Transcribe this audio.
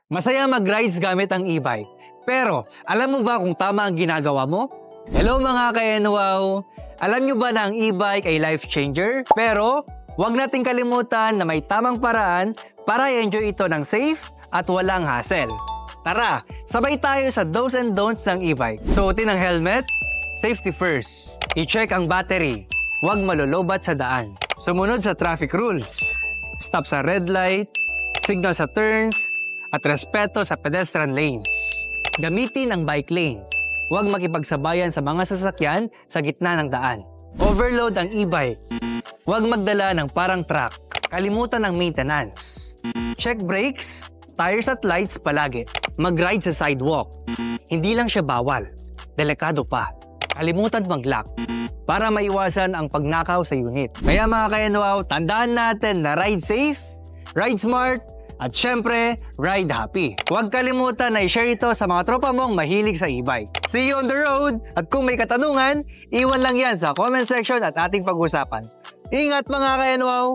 Masaya mag-rides gamit ang e-bike. Pero, alam mo ba kung tama ang ginagawa mo? Hello mga ka-NWOW! Alam nyo ba na ang e-bike ay life changer? Pero, huwag nating kalimutan na may tamang paraan para i-enjoy ito ng safe at walang hassle. Tara, sabay tayo sa do's and don'ts ng e-bike. Suotin ang helmet, safety first. I-check ang battery, huwag malulobat sa daan. Sumunod sa traffic rules. Stop sa red light, signal sa turns, at respeto sa pedestrian lanes. Gamitin ang bike lane. Huwag makipagsabayan sa mga sasakyan sa gitna ng daan. Overload ang e-bike. Huwag magdala ng parang truck. Kalimutan ang maintenance. Check brakes, tires at lights palagi. Mag-ride sa sidewalk. Hindi lang siya bawal. Delikado pa. Kalimutan mag-lock para maiwasan ang pagnakaw sa unit. Kaya mga ka-NWOW, tandaan natin na ride safe, ride smart, at syempre, ride happy. Huwag kalimutan na i-share ito sa mga tropa mong mahilig sa e-bike. See you on the road! At kung may katanungan, iwan lang yan sa comment section at ating pag-usapan. Ingat mga ka-NWOW!